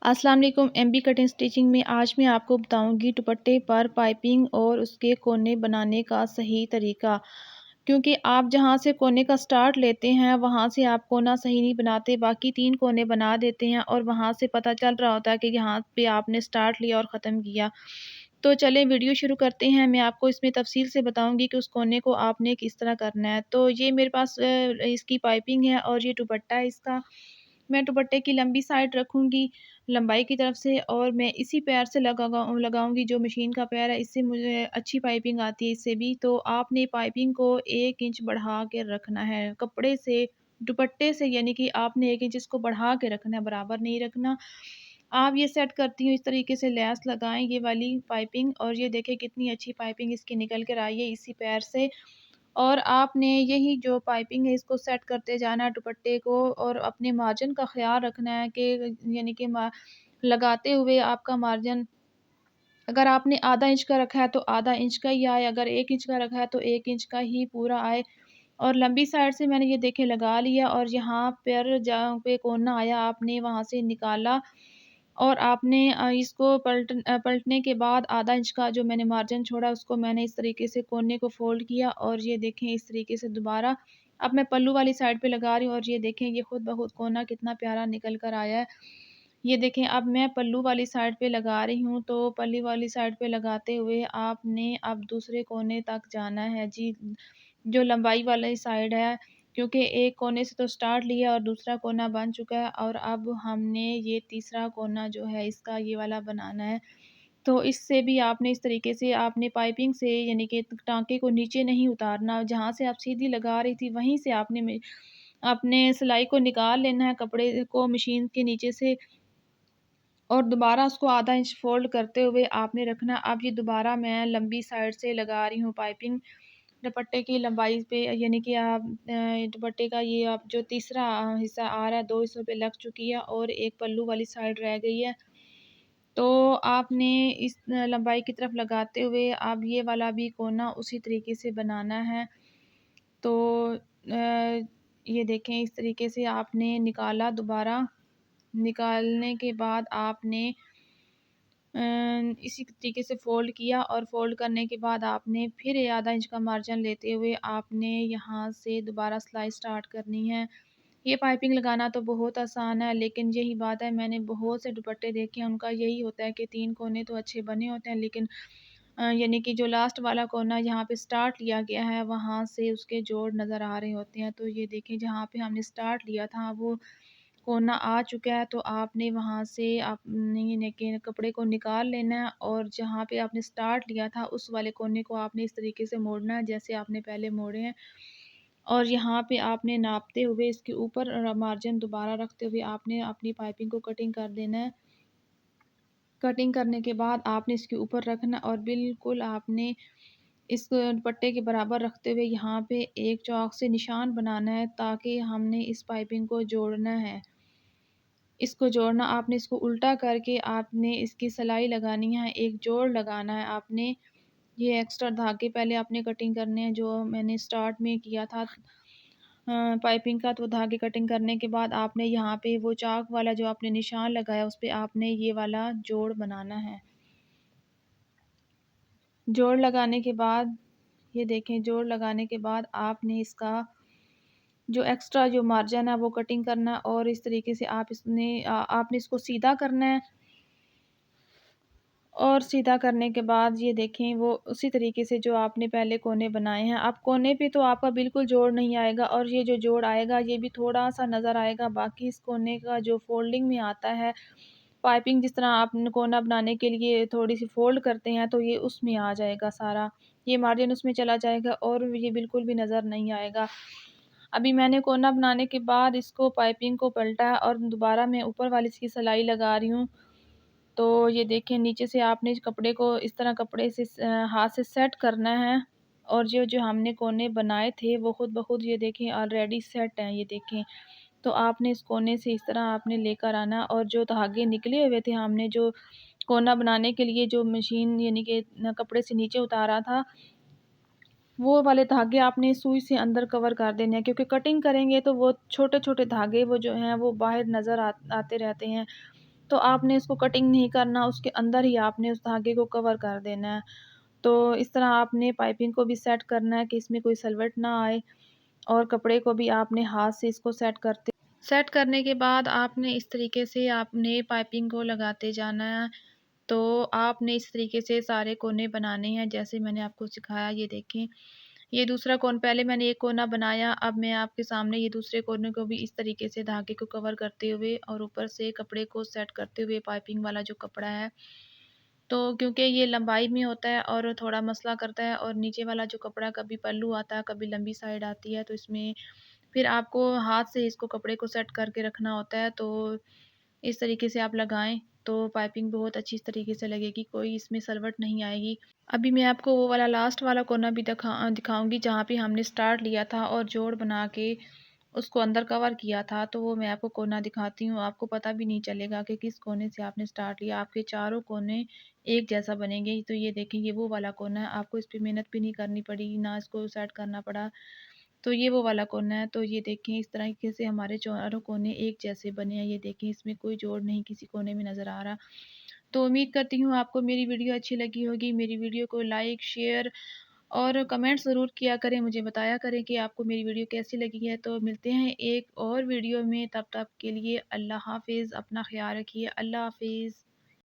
अस्सलाम वालेकुम। MB cutting stitching में आज मैं आपको बताऊंगी दुपट्टे पर पाइपिंग और उसके कोने बनाने का सही तरीका। क्योंकि आप जहां से कोने का स्टार्ट लेते हैं वहां से आप कोना सही नहीं बनाते, बाकी 3 कोने बना देते हैं और वहां से पता चल रहा होता है कि यहाँ पे आपने स्टार्ट लिया और ख़त्म किया। तो चलें वीडियो शुरू करते हैं। मैं आपको इसमें तफसील से बताऊंगी कि उस कोने को आपने किस तरह करना है। तो ये मेरे पास इसकी पाइपिंग है और ये दुपट्टा है इसका। मैं दुपट्टे की लंबी साइड रखूंगी लंबाई की तरफ से, और मैं इसी पैर से लगाऊंगी जो मशीन का पैर है। इससे मुझे अच्छी पाइपिंग आती है इससे भी। तो आपने पाइपिंग को 1 इंच बढ़ा के रखना है कपड़े से, दुपट्टे से, यानी कि आपने 1 इंच इसको बढ़ा के रखना है, बराबर नहीं रखना। आप ये सेट करती हूँ इस तरीके से लैस लगाएं ये वाली पाइपिंग, और ये देखें कितनी अच्छी पाइपिंग इसकी निकल कर आई है इसी पैर से। और आपने यही जो पाइपिंग है इसको सेट करते जाना है दुपट्टे को, और अपने मार्जिन का ख्याल रखना है कि यानी कि लगाते हुए आपका मार्जिन अगर आपने आधा इंच का रखा है तो आधा इंच का ही आए, अगर 1 इंच का रखा है तो 1 इंच का ही पूरा आए। और लंबी साइड से मैंने ये देखे लगा लिया, और यहाँ पर जहाँ पे कोना आया आपने वहाँ से निकाला, और आपने इसको पलटने के बाद आधा इंच का जो मैंने मार्जिन छोड़ा उसको मैंने इस तरीके से कोने को फोल्ड किया, और ये देखें इस तरीके से दोबारा अब मैं पल्लू वाली साइड पे लगा रही हूँ, और ये देखें ये खुद ब खुद कोना कितना प्यारा निकल कर आया है। ये देखें अब मैं पल्लू वाली साइड पे लगा रही हूँ, तो पल्ली वाली साइड पे लगाते हुए आपने अब दूसरे कोने तक जाना है जी, जो लंबाई वाली साइड है। क्योंकि एक कोने से तो स्टार्ट लिया और दूसरा कोना बन चुका है, और अब हमने ये तीसरा कोना जो है इसका ये वाला बनाना है। तो इससे भी आपने इस तरीके से आपने पाइपिंग से यानी कि टाँके को नीचे नहीं उतारना, जहाँ से आप सीधी लगा रही थी वहीं से आपने अपने सिलाई को निकाल लेना है कपड़े को मशीन के नीचे से, और दोबारा उसको आधा इंच फ़ोल्ड करते हुए आपने रखना। अब ये दोबारा मैं लंबी साइड से लगा रही हूँ पाइपिंग दुपट्टे की लंबाई पे, यानी कि आप दुपट्टे का ये आप जो तीसरा हिस्सा आ रहा है 2 हिस्सों पे लग चुकी है और एक पल्लू वाली साइड रह गई है। तो आपने इस लंबाई की तरफ लगाते हुए अब ये वाला भी कोना उसी तरीके से बनाना है। तो ये देखें इस तरीके से आपने निकाला, दोबारा निकालने के बाद आपने इसी तरीके से फ़ोल्ड किया, और फ़ोल्ड करने के बाद आपने फिर ये आधा इंच का मार्जिन लेते हुए आपने यहाँ से दोबारा सिलाई स्टार्ट करनी है। ये पाइपिंग लगाना तो बहुत आसान है, लेकिन यही बात है मैंने बहुत से दुपट्टे देखे हैं उनका यही होता है कि 3 कोने तो अच्छे बने होते हैं, लेकिन यानी कि जो लास्ट वाला कोना जहाँ पे स्टार्ट लिया गया है वहाँ से उसके जोड़ नज़र आ रहे होते हैं। तो ये देखें जहाँ पे हमने स्टार्ट लिया था वो कोना आ चुका है, तो आपने वहाँ से आपने यानी कपड़े को निकाल लेना है, और जहाँ पे आपने स्टार्ट लिया था उस वाले कोने को आपने इस तरीके से मोड़ना है जैसे आपने पहले मोड़े हैं। और यहाँ पे आपने नापते हुए इसके ऊपर मार्जिन दोबारा रखते हुए आपने अपनी पाइपिंग को कटिंग कर देना है। कटिंग करने के बाद आपने इसके ऊपर रखना, और बिल्कुल आपने इस दुपट्टे के बराबर रखते हुए यहाँ पे एक चौक से निशान बनाना है, ताकि हमने इस पाइपिंग को जोड़ना है। इसको जोड़ना आपने इसको उल्टा करके आपने इसकी सिलाई लगानी है, एक जोड़ लगाना है आपने। ये एक्स्ट्रा धागे पहले आपने कटिंग करने हैं जो मैंने स्टार्ट में किया था पाइपिंग का। तो धागे कटिंग करने के बाद आपने यहाँ पे वो चाक वाला जो आपने निशान लगाया उस पे आपने ये वाला जोड़ बनाना है। जोड़ लगाने के बाद ये देखें, जोड़ लगाने के बाद आपने इसका जो एक्स्ट्रा जो मार्जिन है वो कटिंग करना है, और इस तरीके से आपने इसको सीधा करना है। और सीधा करने के बाद ये देखें वो उसी तरीके से जो आपने पहले कोने बनाए हैं, अब कोने पे तो आपका बिल्कुल जोड़ नहीं आएगा, और ये जो जोड़ आएगा ये भी थोड़ा सा नज़र आएगा। बाकी इस कोने का जो फोल्डिंग में आता है पाइपिंग, जिस तरह आप कोना बनाने के लिए थोड़ी सी फोल्ड करते हैं तो ये उसमें आ जाएगा सारा, ये मार्जिन उसमें चला जाएगा और ये बिल्कुल भी नज़र नहीं आएगा। अभी मैंने कोना बनाने के बाद इसको पाइपिंग को पलटा है, और दोबारा मैं ऊपर वाली इसकी सिलाई लगा रही हूँ। तो ये देखें नीचे से आपने इस कपड़े को इस तरह कपड़े से हाथ से सेट करना है, और जो जो हमने कोने बनाए थे वो खुद ब खुद ये देखें ऑलरेडी सेट हैं, ये देखें। तो आपने इस कोने से इस तरह आपने लेकर आना, और जो धागे निकले हुए थे हमने जो कोना बनाने के लिए जो मशीन यानी कि कपड़े से नीचे उतारा था, वो वाले धागे आपने सुई से अंदर कवर कर देने हैं, क्योंकि कटिंग करेंगे तो वो छोटे छोटे धागे वो जो हैं वो बाहर नज़र आते रहते हैं। तो आपने इसको कटिंग नहीं करना, उसके अंदर ही आपने उस धागे को कवर कर देना है। तो इस तरह आपने पाइपिंग को भी सेट करना है कि इसमें कोई सलवट ना आए, और कपड़े को भी आपने हाथ से इसको सेट करने के बाद आपने इस तरीके से आपने पाइपिंग को लगाते जाना है। तो आपने इस तरीके से सारे कोने बनाने हैं जैसे मैंने आपको सिखाया। ये देखें, ये दूसरा कोन, पहले मैंने एक कोना बनाया, अब मैं आपके सामने ये दूसरे कोने को भी इस तरीके से धागे को कवर करते हुए और ऊपर से कपड़े को सेट करते हुए, पाइपिंग वाला जो कपड़ा है, तो क्योंकि ये लंबाई में होता है और थोड़ा मसला करता है, और नीचे वाला जो कपड़ा कभी पल्लू आता है, कभी लंबी साइड आती है, तो इसमें फिर आपको हाथ से इसको कपड़े को सेट करके रखना होता है। तो इस तरीके से आप लगाएँ, तो पाइपिंग बहुत अच्छी तरीके से लगेगी, कोई इसमें सलवट नहीं आएगी। अभी मैं आपको वो वाला लास्ट वाला कोना भी दिखाऊँगी जहाँ पे हमने स्टार्ट लिया था और जोड़ बना के उसको अंदर कवर किया था, तो वो मैं आपको कोना दिखाती हूँ। आपको पता भी नहीं चलेगा कि किस कोने से आपने स्टार्ट लिया, आपके चारों कोने एक जैसा बनेंगे। तो ये देखें, ये वो वाला कोना है, आपको इस पे मेहनत भी नहीं करनी पड़ी, ना इसको सेट करना पड़ा। तो ये वो वाला कोना है, तो ये देखें इस तरीके से हमारे चारों कोने एक जैसे बने हैं। ये देखें, इसमें कोई जोड़ नहीं किसी कोने में नज़र आ रहा। तो उम्मीद करती हूँ आपको मेरी वीडियो अच्छी लगी होगी। मेरी वीडियो को लाइक, शेयर और कमेंट ज़रूर किया करें, मुझे बताया करें कि आपको मेरी वीडियो कैसी लगी है। तो मिलते हैं एक और वीडियो में, तब तक के लिए अल्लाह हाफ़िज़, अपना ख़्याल रखिए। अल्लाह हाफ़िज़।